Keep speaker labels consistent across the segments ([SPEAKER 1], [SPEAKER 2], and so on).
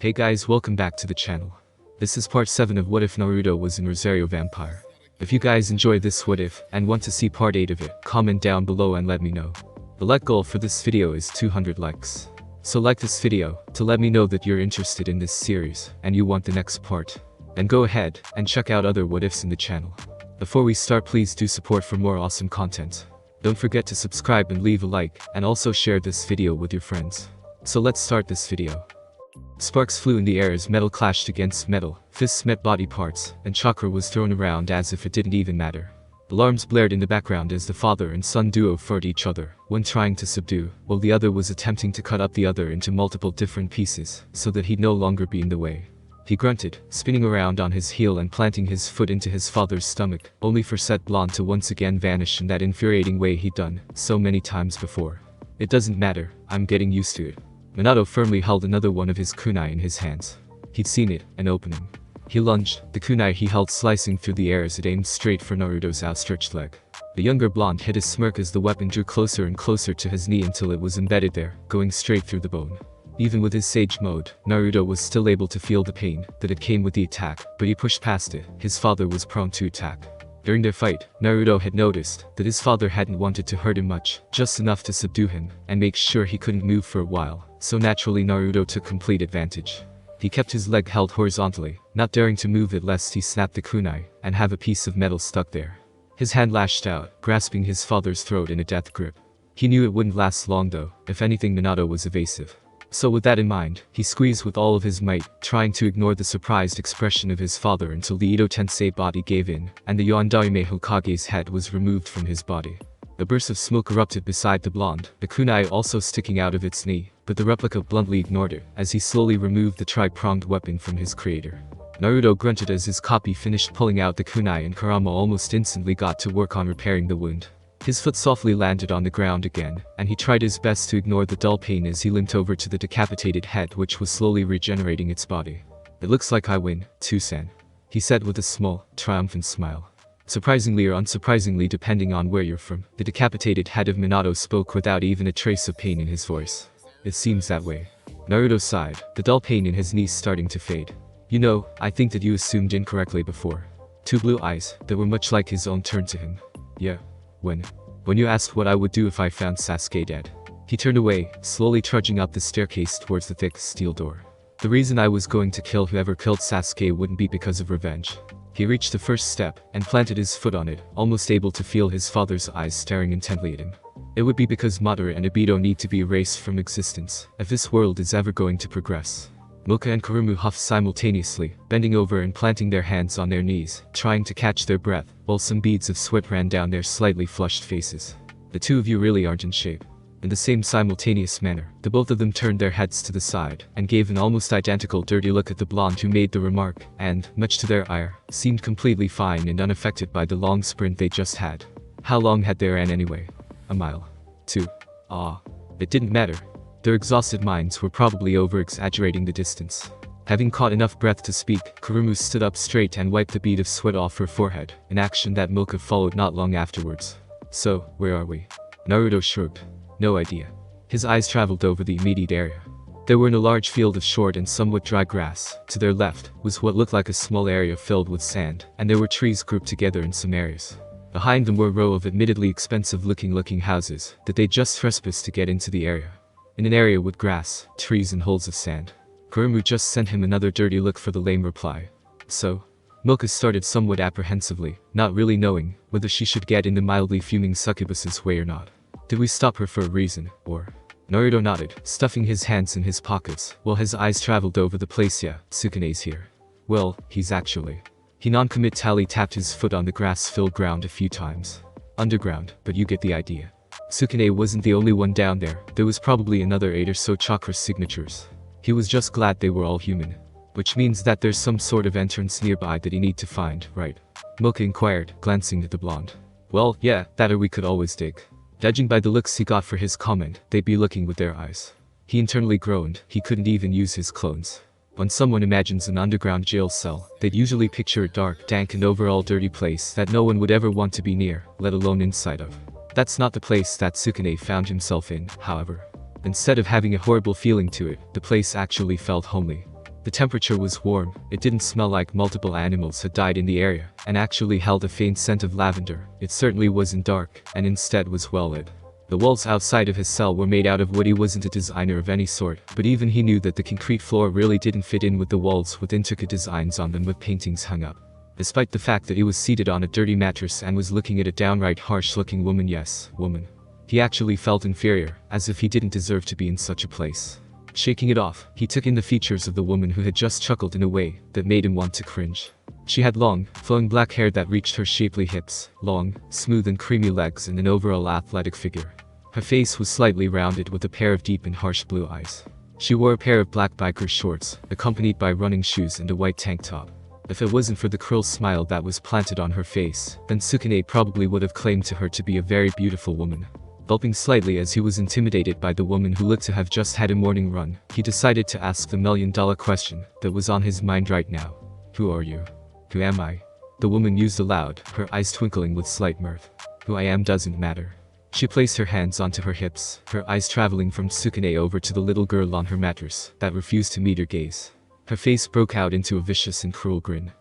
[SPEAKER 1] Hey guys, welcome back to the channel. This is part 7 of What If Naruto Was in Rosario Vampire. If you guys enjoy this what if, and want to see part 8 of it, comment down below and let me know. The like goal for this video is 200 likes. So like this video, to let me know that you're interested in this series, and you want the next part. Then go ahead, and check out other what ifs in the channel. Before we start, please do support for more awesome content. Don't forget to subscribe and leave a like, and also share this video with your friends. So let's start this video. Sparks flew in the air as metal clashed against metal, fists met body parts, and chakra was thrown around as if it didn't even matter. Alarms blared in the background as the father and son duo fought each other, one trying to subdue, while the other was attempting to cut up the other into multiple different pieces, so that he'd no longer be in the way. He grunted, spinning around on his heel and planting his foot into his father's stomach, only for said blonde to once again vanish in that infuriating way he'd done so many times before. It doesn't matter, I'm getting used to it. Monado firmly held another one of his kunai in his hands. He'd seen it, an opening. He lunged, the kunai he held slicing through the air as it aimed straight for Naruto's outstretched leg. The younger blonde hid a smirk as the weapon drew closer and closer to his knee until it was embedded there, going straight through the bone. Even with his sage mode, Naruto was still able to feel the pain that it came with the attack, but he pushed past it. His father was prone to attack. During their fight, Naruto had noticed that his father hadn't wanted to hurt him much, just enough to subdue him, and make sure he couldn't move for a while, so naturally Naruto took complete advantage. He kept his leg held horizontally, not daring to move it lest he snap the kunai, and have a piece of metal stuck there. His hand lashed out, grasping his father's throat in a death grip. He knew it wouldn't last long though, if anything Monado was evasive. So with that in mind, he squeezed with all of his might, trying to ignore the surprised expression of his father until the Ito Tensei body gave in, and the Yondaime Hokage's head was removed from his body. A burst of smoke erupted beside the blonde, the kunai also sticking out of its knee, but the replica bluntly ignored it, as he slowly removed the tri-pronged weapon from his creator. Naruto grunted as his copy finished pulling out the kunai, and Kurama almost instantly got to work on repairing the wound. His foot softly landed on the ground again, and he tried his best to ignore the dull pain as he limped over to the decapitated head which was slowly regenerating its body. "It looks like I win, Tsusan," he said with a small, triumphant smile. Surprisingly or unsurprisingly depending on where you're from, the decapitated head of Monado spoke without even a trace of pain in his voice. "It seems that way." Naruto sighed, the dull pain in his knees starting to fade. "You know, I think that you assumed incorrectly before." Two blue eyes, that were much like his own, turned to him. "Yeah. When you asked what I would do if I found Sasuke dead." He turned away, slowly trudging up the staircase towards the thick steel door. "The reason I was going to kill whoever killed Sasuke wouldn't be because of revenge." He reached the first step, and planted his foot on it, almost able to feel his father's eyes staring intently at him. "It would be because Madara and Obito need to be erased from existence, if this world is ever going to progress." Moka and Kurumu huffed simultaneously, bending over and planting their hands on their knees, trying to catch their breath, while some beads of sweat ran down their slightly flushed faces. "The two of you really aren't in shape." In the same simultaneous manner, the both of them turned their heads to the side, and gave an almost identical dirty look at the blonde who made the remark, and, much to their ire, seemed completely fine and unaffected by the long sprint they just had. How long had they ran anyway? A mile. 2. It didn't matter. Their exhausted minds were probably over-exaggerating the distance. Having caught enough breath to speak, Kurumu stood up straight and wiped the bead of sweat off her forehead, an action that Moka followed not long afterwards. "So, where are we?" Naruto shrugged. "No idea." His eyes traveled over the immediate area. They were in a large field of short and somewhat dry grass. To their left was what looked like a small area filled with sand, and there were trees grouped together in some areas. Behind them were a row of admittedly expensive-looking houses that they just trespassed to get into the area. In an area with grass, trees and holes of sand. Kurumu just sent him another dirty look for the lame reply. "So?" Moka started somewhat apprehensively, not really knowing whether she should get in the mildly fuming succubus's way or not. "Did we stop her for a reason, or?" Naruto nodded, stuffing his hands in his pockets, while his eyes traveled over the place. "Yeah, Tsukune's here." "Well, he's actually." He non-committally tapped his foot on the grass-filled ground a few times. "Underground, but you get the idea." Tsukune wasn't the only one down there was probably another 8 or so chakra signatures. He was just glad they were all human. "Which means that there's some sort of entrance nearby that you need to find, right?" Moka inquired, glancing at the blonde. "Well, yeah, that or we could always dig." Judging by the looks he got for his comment, they'd be looking with their eyes. He internally groaned, he couldn't even use his clones. When someone imagines an underground jail cell, they'd usually picture a dark, dank and overall dirty place that no one would ever want to be near, let alone inside of. That's not the place that Tsukune found himself in, however. Instead of having a horrible feeling to it, the place actually felt homely. The temperature was warm, it didn't smell like multiple animals had died in the area, and actually held a faint scent of lavender. It certainly wasn't dark, and instead was well lit. The walls outside of his cell were made out of wood. He wasn't a designer of any sort, but even he knew that the concrete floor really didn't fit in with the walls with intricate designs on them with paintings hung up. Despite the fact that he was seated on a dirty mattress and was looking at a downright harsh-looking woman, yes, woman. He actually felt inferior, as if he didn't deserve to be in such a place. Shaking it off, he took in the features of the woman who had just chuckled in a way that made him want to cringe. She had long, flowing black hair that reached her shapely hips, long, smooth and creamy legs and an overall athletic figure. Her face was slightly rounded with a pair of deep and harsh blue eyes. She wore a pair of black biker shorts, accompanied by running shoes and a white tank top. If it wasn't for the cruel smile that was planted on her face, then Tsukune probably would have claimed to her to be a very beautiful woman. Gulping slightly as he was intimidated by the woman who looked to have just had a morning run, he decided to ask the million-dollar question that was on his mind right now. Who are you? Who am I? The woman mused aloud, her eyes twinkling with slight mirth. Who I am doesn't matter. She placed her hands onto her hips, her eyes traveling from Tsukune over to the little girl on her mattress that refused to meet her gaze. Her face broke out into a vicious and cruel grin.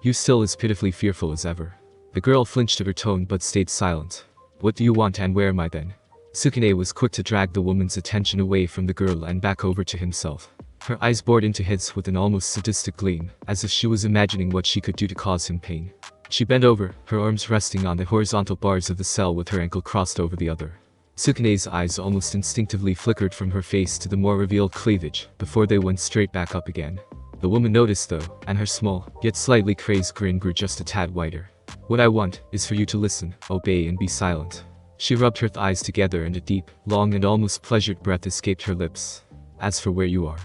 [SPEAKER 1] You still as pitifully fearful as ever. The girl flinched at her tone but stayed silent. What do you want and where am I then? Tsukune was quick to drag the woman's attention away from the girl and back over to himself. Her eyes bored into his with an almost sadistic gleam, as if she was imagining what she could do to cause him pain. She bent over, her arms resting on the horizontal bars of the cell with her ankle crossed over the other. Tsukune's eyes almost instinctively flickered from her face to the more revealed cleavage, before they went straight back up again. The woman noticed though, and her small, yet slightly crazed grin grew just a tad wider. What I want, is for you to listen, obey and be silent. She rubbed her thighs together and a deep, long and almost pleasured breath escaped her lips. As for where you are,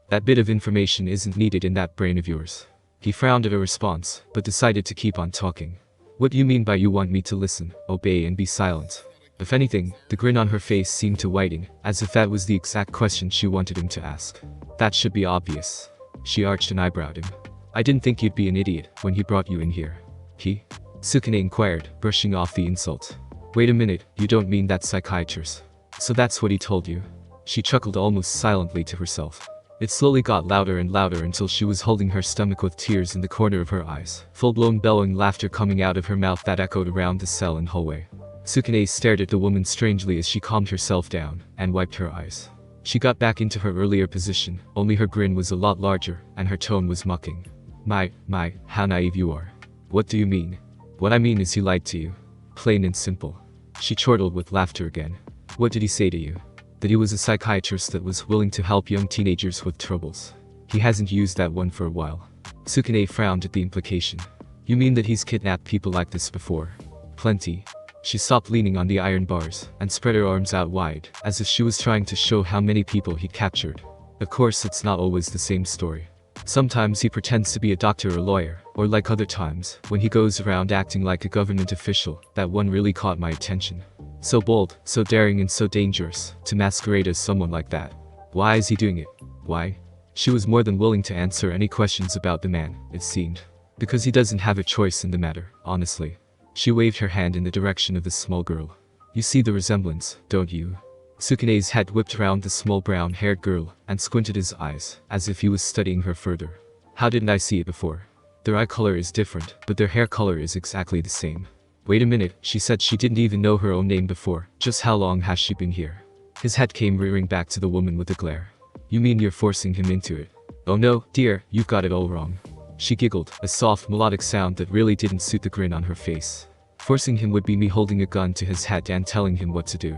[SPEAKER 1] that bit of information isn't needed in that brain of yours. He frowned at her response, but decided to keep on talking. What do you mean by you want me to listen, obey and be silent? If anything, the grin on her face seemed to widen, as if that was the exact question she wanted him to ask. That should be obvious. She arched an eyebrow at him. I didn't think you'd be an idiot when he brought you in here. He? Tsukune inquired, brushing off the insult. Wait a minute, you don't mean that psychiatrist. So that's what he told you? She chuckled almost silently to herself. It slowly got louder and louder until she was holding her stomach with tears in the corner of her eyes, full-blown bellowing laughter coming out of her mouth that echoed around the cell and hallway. Tsukune stared at the woman strangely as she calmed herself down and wiped her eyes. She got back into her earlier position, only her grin was a lot larger and her tone was mocking. How naive you are. What do you mean? What I mean is he lied to you. Plain and simple. She chortled with laughter again. What did he say to you? That he was a psychiatrist that was willing to help young teenagers with troubles. He hasn't used that one for a while. Tsukune frowned at the implication. You mean that he's kidnapped people like this before? Plenty. She stopped leaning on the iron bars and spread her arms out wide, as if she was trying to show how many people he'd captured. Of course, it's not always the same story. Sometimes he pretends to be a doctor or lawyer, or like other times, when he goes around acting like a government official. That one really caught my attention. So bold, so daring and so dangerous, to masquerade as someone like that. Why is he doing it? Why? She was more than willing to answer any questions about the man, it seemed. Because he doesn't have a choice in the matter, honestly. She waved her hand in the direction of the small girl. You see the resemblance, don't you? Tsukune's head whipped around the small brown-haired girl, and squinted his eyes, as if he was studying her further. How didn't I see it before? Their eye color is different, but their hair color is exactly the same. Wait a minute, she said she didn't even know her own name before. Just how long has she been here? His head came rearing back to the woman with a glare. You mean you're forcing him into it? Oh no, dear, you've got it all wrong. She giggled, a soft melodic sound that really didn't suit the grin on her face. Forcing him would be me holding a gun to his head and telling him what to do.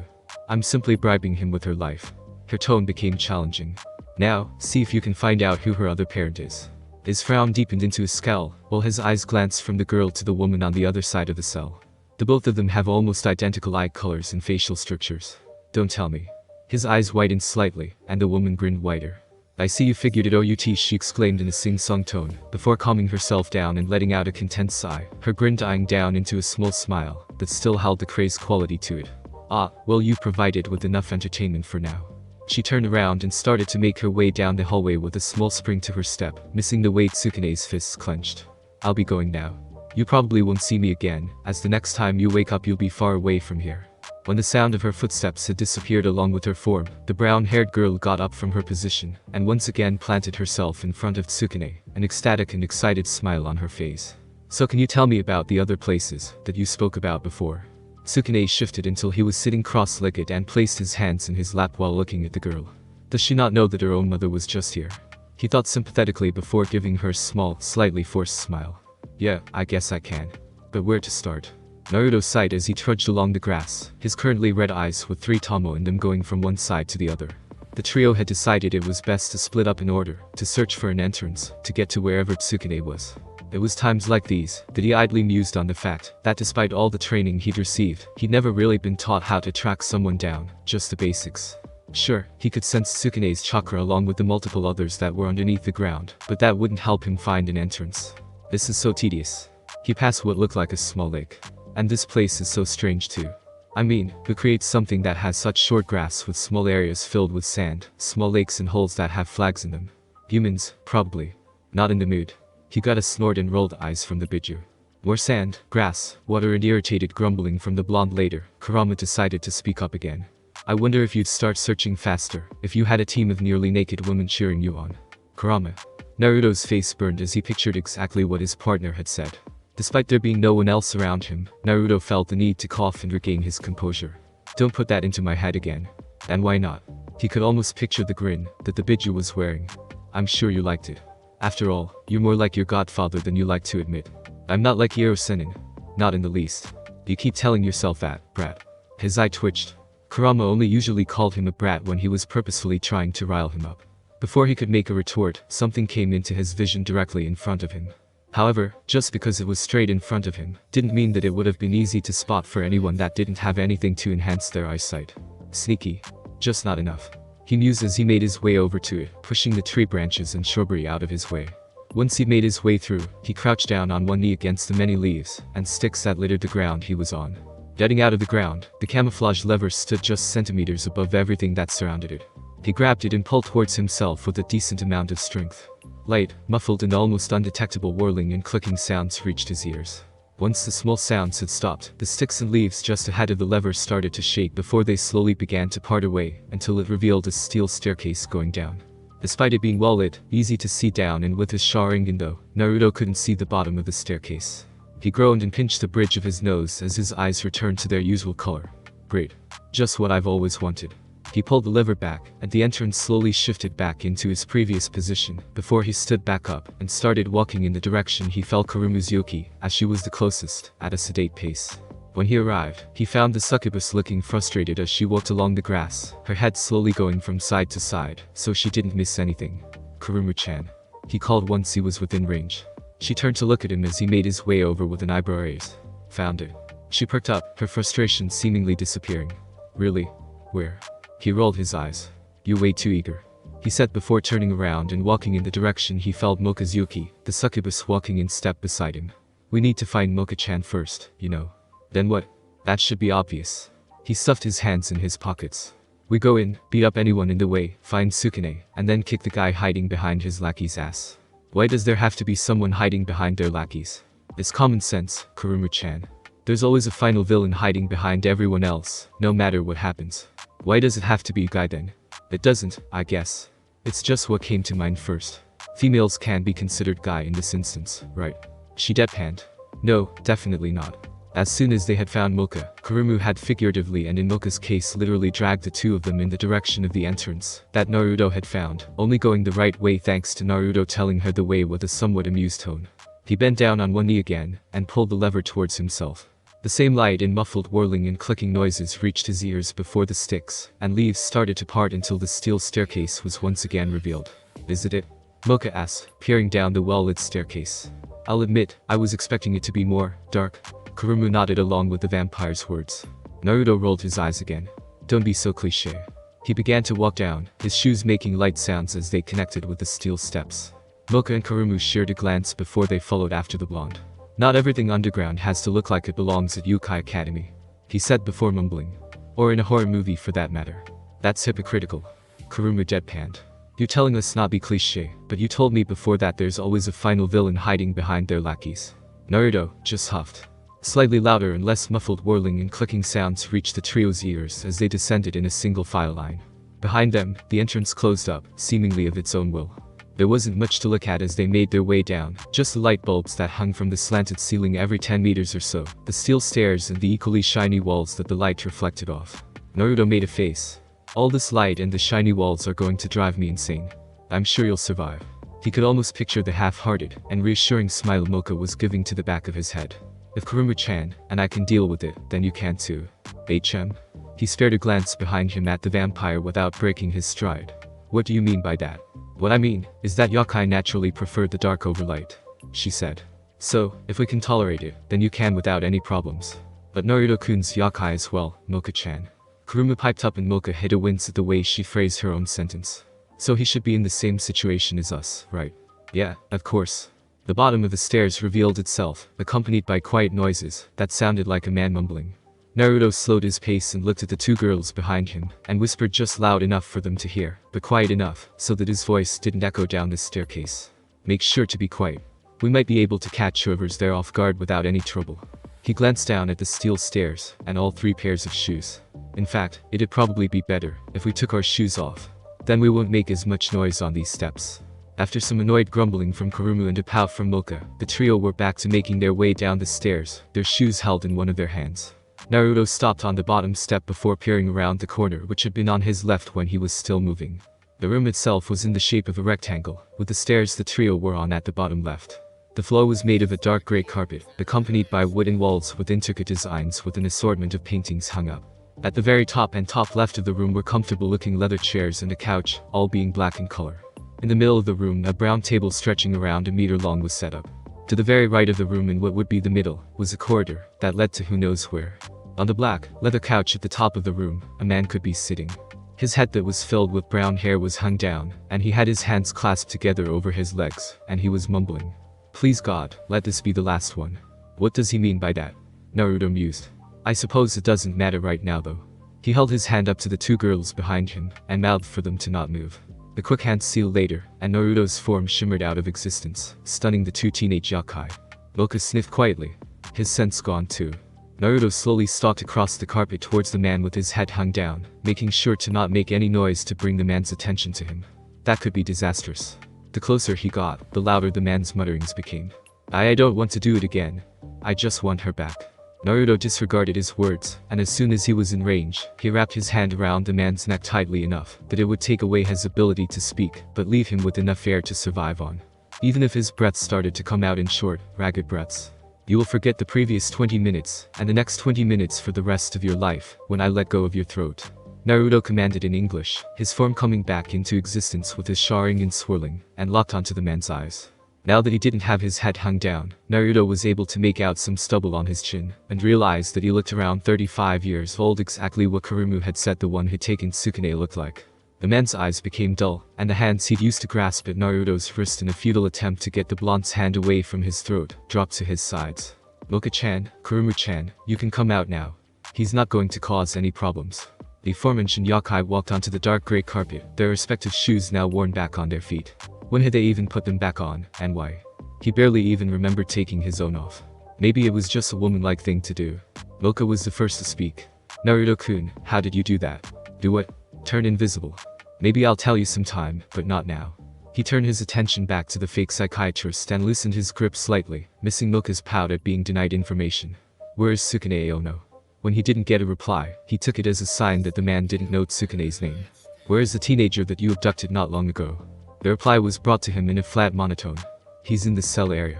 [SPEAKER 1] I'm simply bribing him with her life. Her tone became challenging. Now, see if you can find out who her other parent is. His frown deepened into a scowl, while his eyes glanced from the girl to the woman on the other side of the cell. The both of them have almost identical eye colors and facial structures. Don't tell me. His eyes widened slightly, and the woman grinned wider. I see you figured it out, she exclaimed in a sing-song tone, before calming herself down and letting out a content sigh, her grin dying down into a small smile that still held the crazed quality to it. Ah, well, you provided with enough entertainment for now. She turned around and started to make her way down the hallway with a small spring to her step, missing the way Tsukune's fists clenched. I'll be going now. You probably won't see me again, as the next time you wake up you'll be far away from here. When the sound of her footsteps had disappeared along with her form, the brown-haired girl got up from her position, and once again planted herself in front of Tsukune, an ecstatic and excited smile on her face. So can you tell me about the other places that you spoke about before? Tsukune shifted until he was sitting cross-legged and placed his hands in his lap while looking at the girl. Does she not know that her own mother was just here? He thought sympathetically before giving her a small, slightly forced smile. Yeah, I guess I can. But where to start? Naruto sighed as he trudged along the grass, his currently red eyes with 3 tomo in them going from one side to the other. The trio had decided it was best to split up in order, to search for an entrance, to get to wherever Tsukune was. It was times like these that he idly mused on the fact that despite all the training he'd received, he'd never really been taught how to track someone down, just the basics. Sure, he could sense Tsukune's chakra along with the multiple others that were underneath the ground, but that wouldn't help him find an entrance. This is so tedious. He passed what looked like a small lake. And this place is so strange too. I mean, who creates something that has such short grass with small areas filled with sand, small lakes and holes that have flags in them? Humans, probably. Not in the mood. He got a snort and rolled eyes from the biju. More sand, grass, water and irritated grumbling from the blonde later, Kurama decided to speak up again. I wonder if you'd start searching faster, if you had a team of nearly naked women cheering you on. Kurama. Naruto's face burned as he pictured exactly what his partner had said. Despite there being no one else around him, Naruto felt the need to cough and regain his composure. Don't put that into my head again. And why not? He could almost picture the grin that the biju was wearing. I'm sure you liked it. After all, you're more like your godfather than you like to admit. I'm not like Hiro-senin. Not in the least. You keep telling yourself that, brat. His eye twitched. Kurama only usually called him a brat when he was purposefully trying to rile him up. Before he could make a retort, something came into his vision directly in front of him. However, just because it was straight in front of him, didn't mean that it would have been easy to spot for anyone that didn't have anything to enhance their eyesight. Sneaky. Just not enough. He mused as he made his way over to it, pushing the tree branches and shrubbery out of his way. Once he made his way through, he crouched down on one knee against the many leaves and sticks that littered the ground he was on. Jutting out of the ground, the camouflage lever stood just centimeters above everything that surrounded it. He grabbed it and pulled towards himself with a decent amount of strength. Light, muffled and almost undetectable whirling and clicking sounds reached his ears. Once the small sounds had stopped, the sticks and leaves just ahead of the lever started to shake before they slowly began to part away until it revealed a steel staircase going down. Despite it being well lit, easy to see down and with his Sharingan though, Naruto couldn't see the bottom of the staircase. He groaned and pinched the bridge of his nose as his eyes returned to their usual color. Great. Just what I've always wanted. He pulled the lever back, and the entrance slowly shifted back into his previous position, before he stood back up and started walking in the direction he felt Kurumu's Yoki, as she was the closest, at a sedate pace. When he arrived, he found the succubus looking frustrated as she walked along the grass, her head slowly going from side to side, so she didn't miss anything. Kurumu-chan. He called once he was within range. She turned to look at him as he made his way over with an eyebrow raise. Found it. She perked up, her frustration seemingly disappearing. Really? Where? He rolled his eyes. You way too eager. He said before turning around and walking in the direction he felt Moka's Yuki, the succubus walking in step beside him. We need to find Moka-chan first, you know. Then what? That should be obvious. He stuffed his hands in his pockets. We go in, beat up anyone in the way, find Tsukune, and then kick the guy hiding behind his lackey's ass. Why does there have to be someone hiding behind their lackeys? It's common sense, Kurumu-chan. There's always a final villain hiding behind everyone else, no matter what happens. Why does it have to be a guy then? It doesn't, I guess. It's just what came to mind first. Females can be considered guy in this instance, right? She deadpanned. No, definitely not. As soon as they had found Moka, Kurumu had figuratively and in Moka's case literally dragged the two of them in the direction of the entrance that Naruto had found, only going the right way thanks to Naruto telling her the way with a somewhat amused tone. He bent down on one knee again and pulled the lever towards himself. The same light and muffled whirling and clicking noises reached his ears before the sticks and leaves started to part until the steel staircase was once again revealed. Is it? Moka asked, peering down the well-lit staircase. I'll admit, I was expecting it to be more dark. Kurumu nodded along with the vampire's words. Naruto rolled his eyes again. Don't be so cliché. He began to walk down, his shoes making light sounds as they connected with the steel steps. Moka and Kurumu shared a glance before they followed after the blonde. Not everything underground has to look like it belongs at Yokai Academy, he said before mumbling. Or in a horror movie for that matter. That's hypocritical. Kurumu deadpanned. You're telling us not be cliché, but you told me before that there's always a final villain hiding behind their lackeys. Naruto just huffed. Slightly louder and less muffled whirling and clicking sounds reached the trio's ears as they descended in a single file line. Behind them, the entrance closed up, seemingly of its own will. There wasn't much to look at as they made their way down, just the light bulbs that hung from the slanted ceiling every 10 meters or so, the steel stairs and the equally shiny walls that the light reflected off. Naruto made a face. All this light and the shiny walls are going to drive me insane. I'm sure you'll survive. He could almost picture the half-hearted and reassuring smile Moka was giving to the back of his head. If Kuruma-chan and I can deal with it, then you can too. HM? He spared a glance behind him at the vampire without breaking his stride. What do you mean by that? What I mean is that yokai naturally prefer the dark over light, she said. So, if we can tolerate it, then you can without any problems. But Naruto-kun's yokai as well, Moka-chan. Kuruma piped up and Moka hid a wince at the way she phrased her own sentence. So he should be in the same situation as us, right? Yeah, of course. The bottom of the stairs revealed itself, accompanied by quiet noises that sounded like a man mumbling. Naruto slowed his pace and looked at the two girls behind him, and whispered just loud enough for them to hear, but quiet enough so that his voice didn't echo down the staircase. Make sure to be quiet. We might be able to catch whoever's there off guard without any trouble. He glanced down at the steel stairs, and all 3 pairs of shoes. In fact, it'd probably be better if we took our shoes off. Then we won't make as much noise on these steps. After some annoyed grumbling from Kuruma and a pout from Moka, the trio were back to making their way down the stairs, their shoes held in one of their hands. Naruto stopped on the bottom step before peering around the corner which had been on his left when he was still moving. The room itself was in the shape of a rectangle, with the stairs the trio were on at the bottom left. The floor was made of a dark gray carpet, accompanied by wooden walls with intricate designs with an assortment of paintings hung up. At the very top and top left of the room were comfortable-looking leather chairs and a couch, all being black in color. In the middle of the room, a brown table stretching around a meter long was set up. To the very right of the room in what would be the middle, was a corridor that led to who knows where. On the black, leather couch at the top of the room, a man could be sitting. His head that was filled with brown hair was hung down, and he had his hands clasped together over his legs, and he was mumbling. Please God, let this be the last one. What does he mean by that? Naruto mused. I suppose it doesn't matter right now though. He held his hand up to the two girls behind him, and mouthed for them to not move. The quick hand sealed later, and Naruto's form shimmered out of existence, stunning the 2 teenage yokai. Moka sniffed quietly. His sense gone too. Naruto slowly stalked across the carpet towards the man with his head hung down, making sure to not make any noise to bring the man's attention to him. That could be disastrous. The closer he got, the louder the man's mutterings became. I don't want to do it again. I just want her back. Naruto disregarded his words, and as soon as he was in range, he wrapped his hand around the man's neck tightly enough that it would take away his ability to speak, but leave him with enough air to survive on. Even if his breath started to come out in short, ragged breaths. You will forget the previous 20 minutes, and the next 20 minutes for the rest of your life, when I let go of your throat. Naruto commanded in English, his form coming back into existence with his shawering and swirling, and locked onto the man's eyes. Now that he didn't have his head hung down, Naruto was able to make out some stubble on his chin, and realized that he looked around 35 years old, exactly what Kuruma had said the one who'd taken Tsukune looked like. The man's eyes became dull, and the hands he'd used to grasp at Naruto's wrist in a futile attempt to get the blonde's hand away from his throat, dropped to his sides. Moka-chan, Kuruma-chan, you can come out now. He's not going to cause any problems. The aforementioned yokai walked onto the dark gray carpet, their respective shoes now worn back on their feet. When had they even put them back on, and why? He barely even remembered taking his own off. Maybe it was just a woman-like thing to do. Moka was the first to speak. Naruto-kun, how did you do that? Do what? Turn invisible. Maybe I'll tell you sometime, but not now. He turned his attention back to the fake psychiatrist and loosened his grip slightly, missing Moka's pout at being denied information. Where is Tsukune Ono? When he didn't get a reply, he took it as a sign that the man didn't know Tsukune's name. Where is the teenager that you abducted not long ago? The reply was brought to him in a flat monotone. He's in the cell area.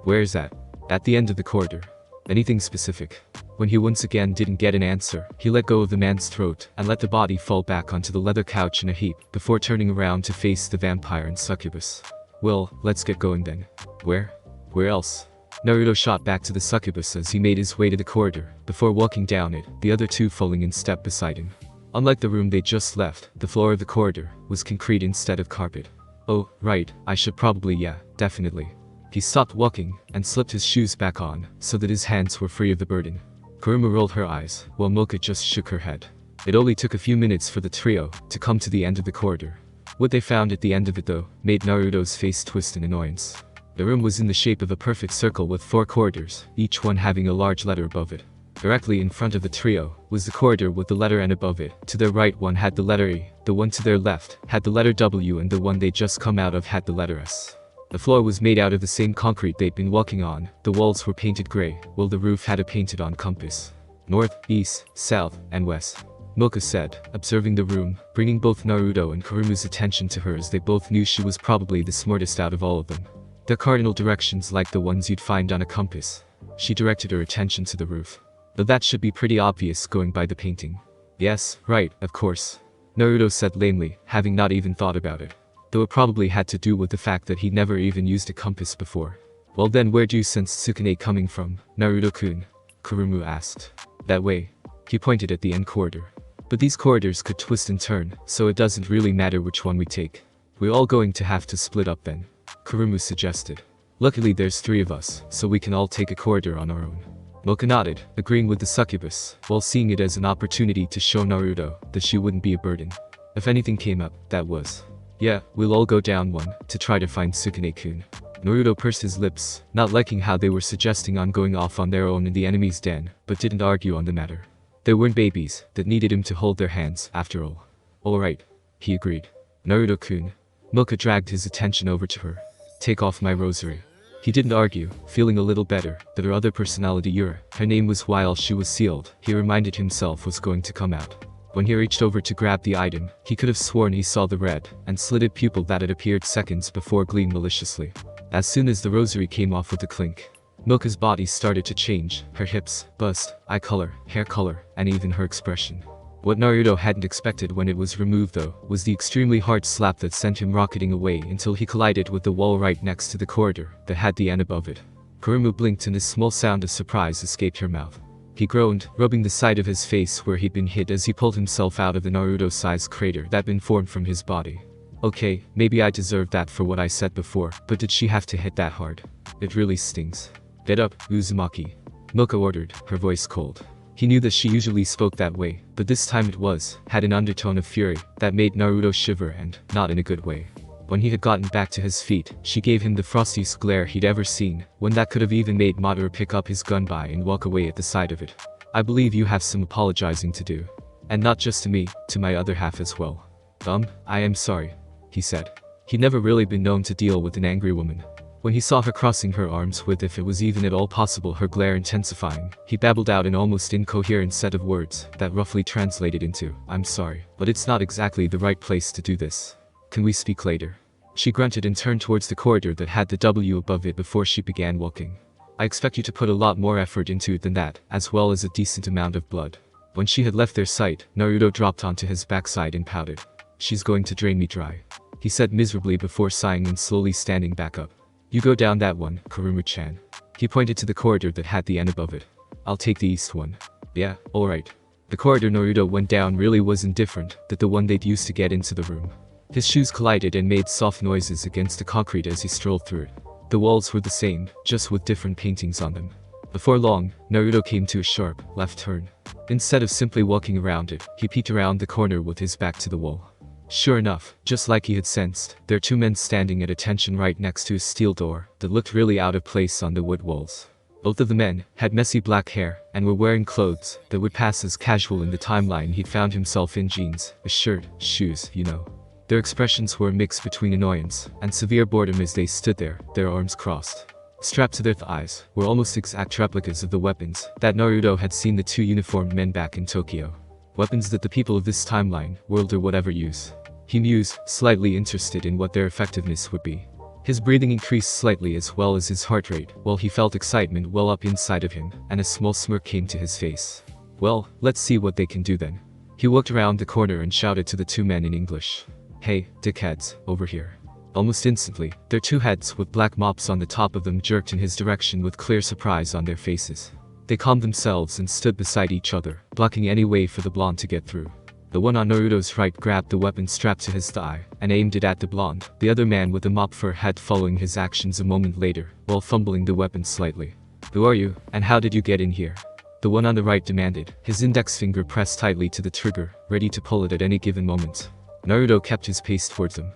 [SPEAKER 1] Where is that? At the end of the corridor. Anything specific? When he once again didn't get an answer, he let go of the man's throat and let the body fall back onto the leather couch in a heap before turning around to face the vampire and succubus. Well, let's get going then. Where? Where else? Naruto shot back to the succubus as he made his way to the corridor, before walking down it, the other two falling in step beside him. Unlike the room they just left, the floor of the corridor was concrete instead of carpet. Oh, right, I should probably definitely. He stopped walking, and slipped his shoes back on, so that his hands were free of the burden. Kuruma rolled her eyes, while Moka just shook her head. It only took a few minutes for the trio to come to the end of the corridor. What they found at the end of it though, made Naruto's face twist in annoyance. The room was in the shape of a perfect circle with 4 corridors, each one having a large letter above it. Directly in front of the trio was the corridor with the letter N above it. To their right one had the letter E, the one to their left had the letter W, and the one they'd just come out of had the letter S. The floor was made out of the same concrete they'd been walking on, the walls were painted grey, while the roof had a painted on compass. North, east, south, and west. Moka said, observing the room, bringing both Naruto and Kurumu's attention to her as they both knew she was probably the smartest out of all of them. They're cardinal directions like the ones you'd find on a compass. She directed her attention to the roof. Though that should be pretty obvious going by the painting. Yes, right, of course. Naruto said lamely, having not even thought about it. Though it probably had to do with the fact that he'd never even used a compass before. Well then where do you sense Tsukune coming from, Naruto-kun? Kurumu asked. That way. He pointed at the end corridor. But these corridors could twist and turn, so it doesn't really matter which one we take. We're all going to have to split up then. Kurumu suggested. Luckily there's 3 of us, so we can all take a corridor on our own. Moka nodded, agreeing with the succubus, while seeing it as an opportunity to show Naruto that she wouldn't be a burden. If anything came up, that was. Yeah, we'll all go down one, to try to find Tsukune-kun. Naruto pursed his lips, not liking how they were suggesting on going off on their own in the enemy's den, but didn't argue on the matter. They weren't babies that needed him to hold their hands, after all. Alright, he agreed. Naruto-kun. Moka dragged his attention over to her. Take off my rosary. He didn't argue, feeling a little better that her other personality Yura, her name was while she was sealed, he reminded himself was going to come out. When he reached over to grab the item, he could have sworn he saw the red and slitted pupil that had appeared seconds before gleamed maliciously. As soon as the rosary came off with a clink, Moka's body started to change, her hips, bust, eye color, hair color, and even her expression. What Naruto hadn't expected when it was removed though, was the extremely hard slap that sent him rocketing away until he collided with the wall right next to the corridor that had the N above it. Kurumu blinked and a small sound of surprise escaped her mouth. He groaned, rubbing the side of his face where he'd been hit as he pulled himself out of the Naruto-sized crater that'd been formed from his body. Okay, maybe I deserved that for what I said before, but did she have to hit that hard? It really stings. Get up, Uzumaki. Moka ordered, her voice cold. He knew that she usually spoke that way, but this time it had an undertone of fury that made Naruto shiver and, not in a good way. When he had gotten back to his feet, she gave him the frostiest glare he'd ever seen, one that could have even made Madara pick up his gun by and walk away at the sight of it. I believe you have some apologizing to do. And not just to me, to my other half as well. I am sorry, he said. He'd never really been known to deal with an angry woman. When he saw her crossing her arms with, if it was even at all possible, her glare intensifying, he babbled out an almost incoherent set of words that roughly translated into, I'm sorry, but it's not exactly the right place to do this. Can we speak later? She grunted and turned towards the corridor that had the W above it before she began walking. I expect you to put a lot more effort into it than that, as well as a decent amount of blood. When she had left their sight, Naruto dropped onto his backside and pouted. She's going to drain me dry, he said miserably before sighing and slowly standing back up. You go down that one, Kurumu-chan. He pointed to the corridor that had the N above it. I'll take the east one. Yeah, alright. The corridor Naruto went down really wasn't different than the one they'd used to get into the room. His shoes collided and made soft noises against the concrete as he strolled through it. The walls were the same, just with different paintings on them. Before long, Naruto came to a sharp, left turn. Instead of simply walking around it, he peeked around the corner with his back to the wall. Sure enough, just like he had sensed, there were 2 men standing at attention right next to a steel door that looked really out of place on the wood walls. Both of the men had messy black hair and were wearing clothes that would pass as casual in the timeline he'd found himself in: jeans, a shirt, shoes, you know. Their expressions were a mix between annoyance and severe boredom as they stood there, their arms crossed. Strapped to their thighs were almost exact replicas of the weapons that Naruto had seen the 2 uniformed men back in Tokyo. Weapons that the people of this timeline, world or whatever use. He mused, slightly interested in what their effectiveness would be. His breathing increased slightly as well as his heart rate, while he felt excitement well up inside of him, and a small smirk came to his face. Well, let's see what they can do then. He walked around the corner and shouted to the 2 men in English. Hey, dickheads, over here. Almost instantly, their 2 heads with black mops on the top of them jerked in his direction with clear surprise on their faces. They calmed themselves and stood beside each other, blocking any way for the blonde to get through. The one on Naruto's right grabbed the weapon strapped to his thigh and aimed it at the blonde, the other man with the mop for a head following his actions a moment later, while fumbling the weapon slightly. Who are you, and how did you get in here? The one on the right demanded, his index finger pressed tightly to the trigger, ready to pull it at any given moment. Naruto kept his pace towards them.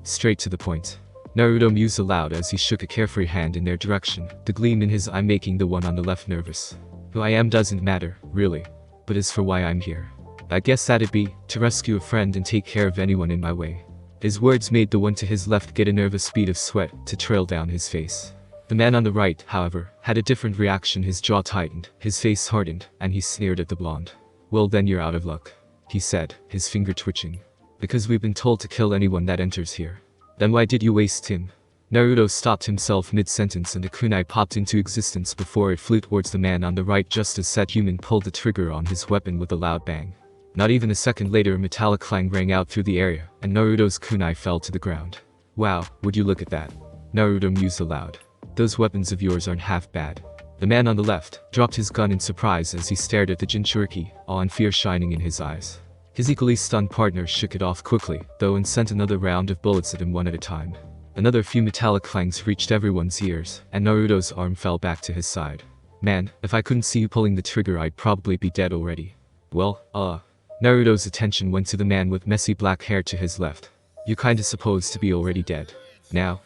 [SPEAKER 1] Straight to the point. Naruto mused aloud as he shook a carefree hand in their direction, the gleam in his eye making the one on the left nervous. Who I am doesn't matter, really. But as for why I'm here, I guess that'd be to rescue a friend and take care of anyone in my way. His words made the one to his left get a nervous bead of sweat to trail down his face. The man on the right, however, had a different reaction. His jaw tightened, his face hardened, and he sneered at the blonde. Well then you're out of luck, he said, his finger twitching. Because we've been told to kill anyone that enters here. Then why did you waste him? Naruto stopped himself mid-sentence and a kunai popped into existence before it flew towards the man on the right just as said human pulled the trigger on his weapon with a loud bang. Not even a second later a metallic clang rang out through the area, and Naruto's kunai fell to the ground. Wow, would you look at that? Naruto mused aloud. Those weapons of yours aren't half bad. The man on the left dropped his gun in surprise as he stared at the Jinchuriki, awe and fear shining in his eyes. His equally stunned partner shook it off quickly, though, and sent another round of bullets at him one at a time. Another few metallic clangs reached everyone's ears, and Naruto's arm fell back to his side. Man, if I couldn't see you pulling the trigger I'd probably be dead already. Well, Naruto's attention went to the man with messy black hair to his left. You kinda supposed to be already dead. Now,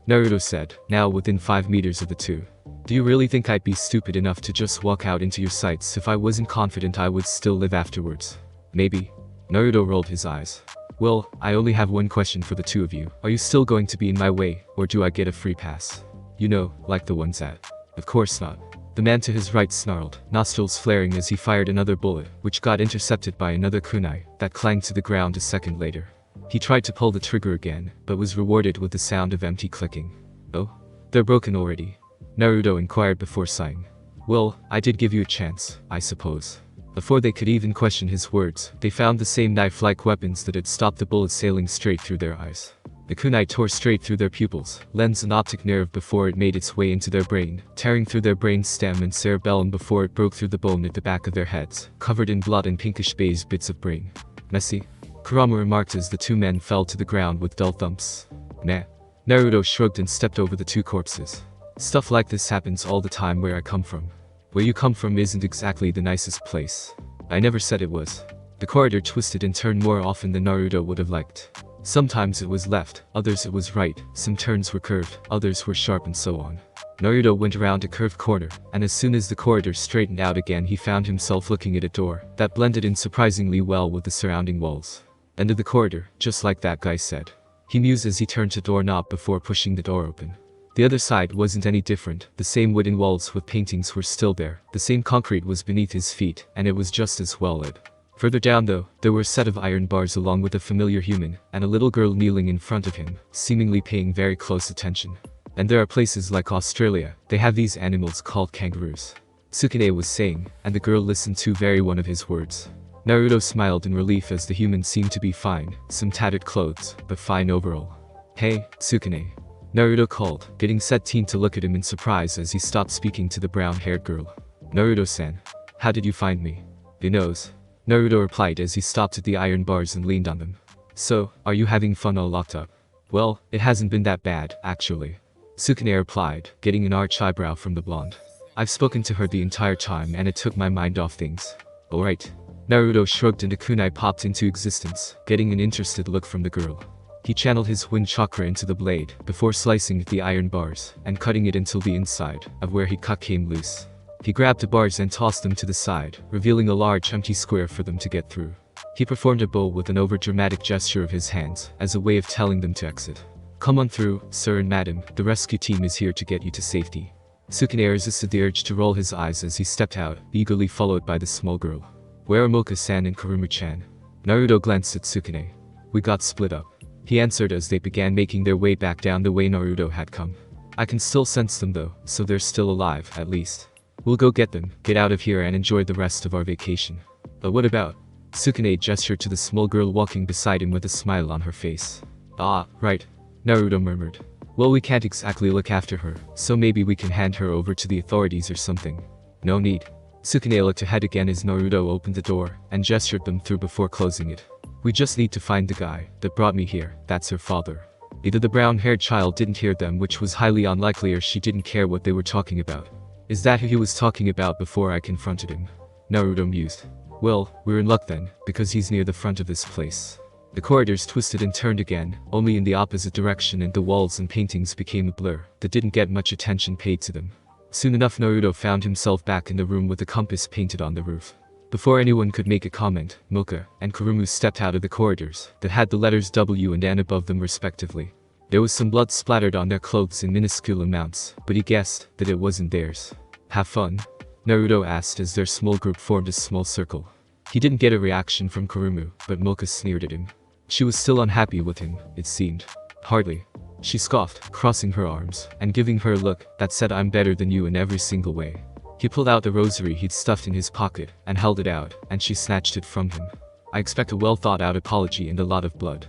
[SPEAKER 1] Naruto said, now within 5 meters of the two. Do you really think I'd be stupid enough to just walk out into your sights if I wasn't confident I would still live afterwards? Maybe. Naruto rolled his eyes. Well, I only have one question for the two of you. Are you still going to be in my way, or do I get a free pass? You know, like the ones at. Of course not. The man to his right snarled, nostrils flaring as he fired another bullet, which got intercepted by another kunai, that clanged to the ground a second later. He tried to pull the trigger again, but was rewarded with the sound of empty clicking. Oh? They're broken already? Naruto inquired before sighing. Well, I did give you a chance, I suppose. Before they could even question his words, they found the same knife-like weapons that had stopped the bullets sailing straight through their eyes. The kunai tore straight through their pupils, lens and optic nerve before it made its way into their brain, tearing through their brain stem and cerebellum before it broke through the bone at the back of their heads, covered in blood and pinkish beige bits of brain. Messy? Kurama remarked as the two men fell to the ground with dull thumps. Meh. Naruto shrugged and stepped over the two corpses. Stuff like this happens all the time where I come from. Where you come from isn't exactly the nicest place. I never said it was. The corridor twisted and turned more often than Naruto would have liked. Sometimes it was left, others it was right, some turns were curved, others were sharp and so on. Naruto went around a curved corner, and as soon as the corridor straightened out again he found himself looking at a door that blended in surprisingly well with the surrounding walls. End of the corridor, just like that guy said. He mused as he turned to doorknob before pushing the door open. The other side wasn't any different, the same wooden walls with paintings were still there, the same concrete was beneath his feet, and it was just as well lit. Further down though, there were a set of iron bars along with a familiar human, and a little girl kneeling in front of him, seemingly paying very close attention. And there are places like Australia, they have these animals called kangaroos. Tsukune was saying, and the girl listened to very one of his words. Naruto smiled in relief as the human seemed to be fine, some tattered clothes, but fine overall. Hey, Tsukune. Naruto called, getting Set-teen to look at him in surprise as he stopped speaking to the brown-haired girl. Naruto-san. How did you find me? He knows. Naruto replied as he stopped at the iron bars and leaned on them. So, are you having fun all locked up? Well, it hasn't been that bad, actually. Tsukune replied, getting an arch eyebrow from the blonde. I've spoken to her the entire time and it took my mind off things. Alright. Naruto shrugged and a kunai popped into existence, getting an interested look from the girl. He channeled his wind chakra into the blade, before slicing at the iron bars, and cutting it until the inside of where he cut came loose. He grabbed the bars and tossed them to the side, revealing a large empty square for them to get through. He performed a bow with an over-dramatic gesture of his hands, as a way of telling them to exit. Come on through, sir and madam, the rescue team is here to get you to safety. Tsukune resisted the urge to roll his eyes as he stepped out, eagerly followed by the small girl. Where are Moka-san and Kuruma-chan? Naruto glanced at Tsukune. We got split up. He answered as they began making their way back down the way Naruto had come. I can still sense them though, so they're still alive, at least. We'll go get them, get out of here and enjoy the rest of our vacation. But what about? Tsukune gestured to the small girl walking beside him with a smile on her face. Ah, right. Naruto murmured. Well, we can't exactly look after her, so maybe we can hand her over to the authorities or something. No need. Tsukune looked ahead again as Naruto opened the door, and gestured them through before closing it. We just need to find the guy that brought me here, that's her father. Either the brown-haired child didn't hear them, which was highly unlikely, or she didn't care what they were talking about. Is that who he was talking about before I confronted him? Naruto mused. Well, we're in luck then, because he's near the front of this place. The corridors twisted and turned again, only in the opposite direction, and the walls and paintings became a blur that didn't get much attention paid to them. Soon enough Naruto found himself back in the room with the compass painted on the roof. Before anyone could make a comment, Moka and Kurumu stepped out of the corridors that had the letters W and N above them respectively. There was some blood splattered on their clothes in minuscule amounts, but he guessed that it wasn't theirs. "Have fun?" Naruto asked as their small group formed a small circle. He didn't get a reaction from Kurumu, but Moka sneered at him. She was still unhappy with him, it seemed. "Hardly," she scoffed, crossing her arms and giving her a look that said, "I'm better than you in every single way." He pulled out the rosary he'd stuffed in his pocket and held it out, and she snatched it from him. "I expect a well-thought-out apology and a lot of blood."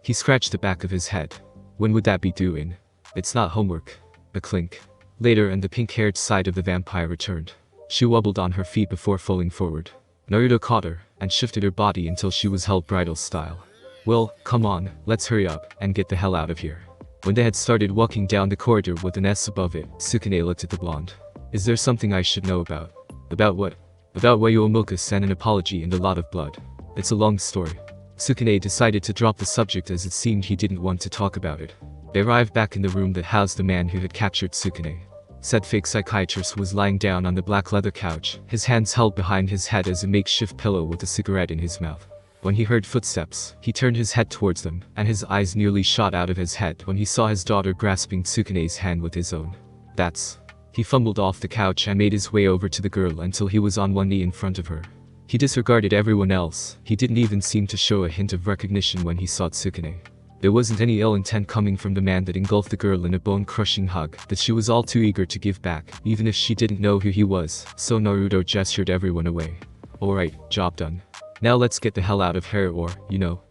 [SPEAKER 1] He scratched the back of his head. "When would that be due in?" "It's not homework." A clink. Later, and the pink-haired side of the vampire returned. She wobbled on her feet before falling forward. Naruto caught her and shifted her body until she was held bridal style. "Well, come on, let's hurry up and get the hell out of here." When they had started walking down the corridor with an S above it, Tsukune looked at the blonde. "Is there something I should know about?" "About what?" "About why you owe Moka-san an apology and a lot of blood. It's a long story." Tsukune decided to drop the subject as it seemed he didn't want to talk about it. They arrived back in the room that housed the man who had captured Tsukune. Said fake psychiatrist was lying down on the black leather couch, his hands held behind his head as a makeshift pillow with a cigarette in his mouth. When he heard footsteps, he turned his head towards them, and his eyes nearly shot out of his head when he saw his daughter grasping Tsukune's hand with his own. "That's..." He fumbled off the couch and made his way over to the girl until he was on one knee in front of her. He disregarded everyone else. He didn't even seem to show a hint of recognition when he saw Tsukune. There wasn't any ill intent coming from the man that engulfed the girl in a bone-crushing hug that she was all too eager to give back, even if she didn't know who he was, so Naruto gestured everyone away. "Alright, job done. Now let's get the hell out of here, or,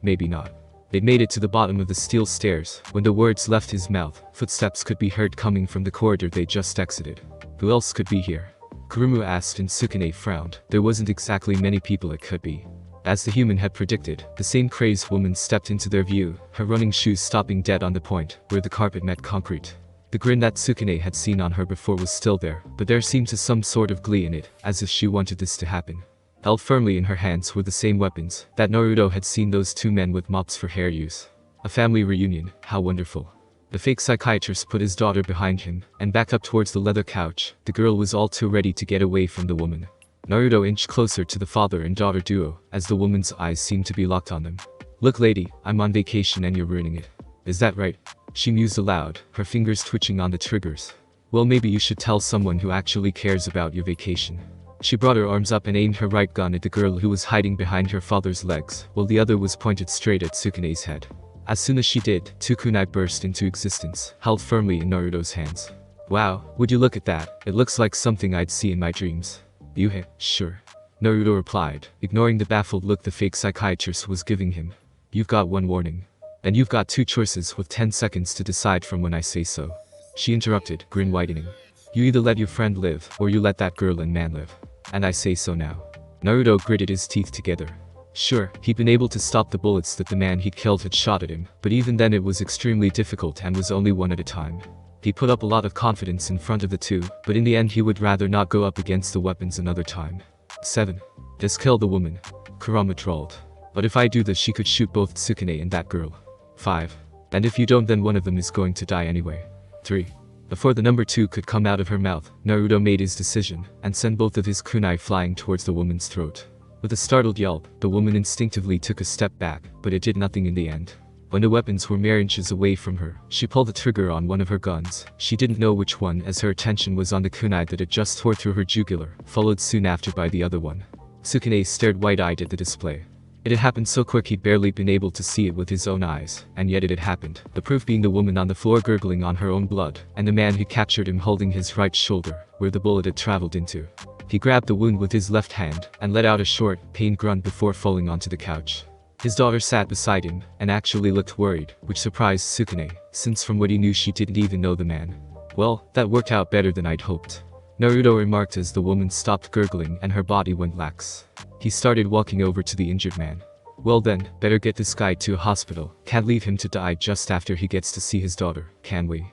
[SPEAKER 1] maybe not." They'd made it to the bottom of the steel stairs. When the words left his mouth, footsteps could be heard coming from the corridor they just exited. "Who else could be here?" Kurumu asked, and Tsukune frowned. There wasn't exactly many people it could be. As the human had predicted, the same crazed woman stepped into their view, her running shoes stopping dead on the point where the carpet met concrete. The grin that Tsukune had seen on her before was still there, but there seemed to some sort of glee in it, as if she wanted this to happen. Held firmly in her hands were the same weapons that Naruto had seen those two men with mops for hair use. A family reunion, how wonderful. The fake psychiatrist put his daughter behind him and backed up towards the leather couch. The girl was all too ready to get away from the woman. Naruto inched closer to the father and daughter duo as the woman's eyes seemed to be locked on them. "Look lady, I'm on vacation and you're ruining it. Is that right?" She mused aloud, her fingers twitching on the triggers. "Well, maybe you should tell someone who actually cares about your vacation." She brought her arms up and aimed her right gun at the girl who was hiding behind her father's legs, while the other was pointed straight at Tsukune's head. As soon as she did, two kunai burst into existence, held firmly in Naruto's hands. "Wow, would you look at that? It looks like something I'd see in my dreams." "Yuhe, sure," Naruto replied, ignoring the baffled look the fake psychiatrist was giving him. "You've got one warning. And you've got two choices with 10 seconds to decide from when I say so." She interrupted, grin widening. "You either let your friend live, or you let that girl and man live. And I say so now." Naruto gritted his teeth together. Sure, he'd been able to stop the bullets that the man he killed had shot at him, but even then it was extremely difficult and was only one at a time. He put up a lot of confidence in front of the two, but in the end he would rather not go up against the weapons another time. 7. Just kill the woman, Kurama drawled. "But if I do this she could shoot both Tsukune and that girl." 5. "And if you don't then one of them is going to die anyway." 3. Before the number 2 could come out of her mouth, Naruto made his decision and sent both of his kunai flying towards the woman's throat. With a startled yelp, the woman instinctively took a step back, but it did nothing in the end. When the weapons were mere inches away from her, she pulled the trigger on one of her guns. She didn't know which one as her attention was on the kunai that had just tore through her jugular, followed soon after by the other one. Tsukune stared wide-eyed at the display. It had happened so quick he'd barely been able to see it with his own eyes, and yet it had happened. The proof being the woman on the floor gurgling on her own blood, and the man who captured him holding his right shoulder, where the bullet had traveled into. He grabbed the wound with his left hand, and let out a short, pained grunt before falling onto the couch. His daughter sat beside him, and actually looked worried, which surprised Tsukune, since from what he knew she didn't even know the man. "Well, that worked out better than I'd hoped," Naruto remarked as the woman stopped gurgling and her body went lax. He started walking over to the injured man. "Well then, better get this guy to a hospital. Can't leave him to die just after he gets to see his daughter, can we?"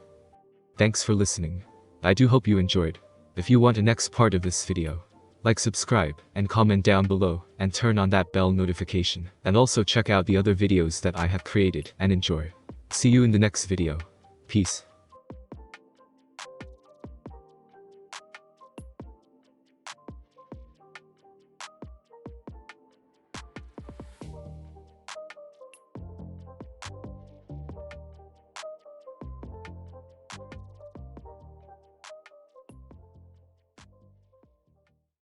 [SPEAKER 1] Thanks for listening. I do hope you enjoyed. If you want the next part of this video, Like, subscribe, and comment down below, and turn on that bell notification. And also check out the other videos that I have created, and enjoy. See you in the next video. Peace.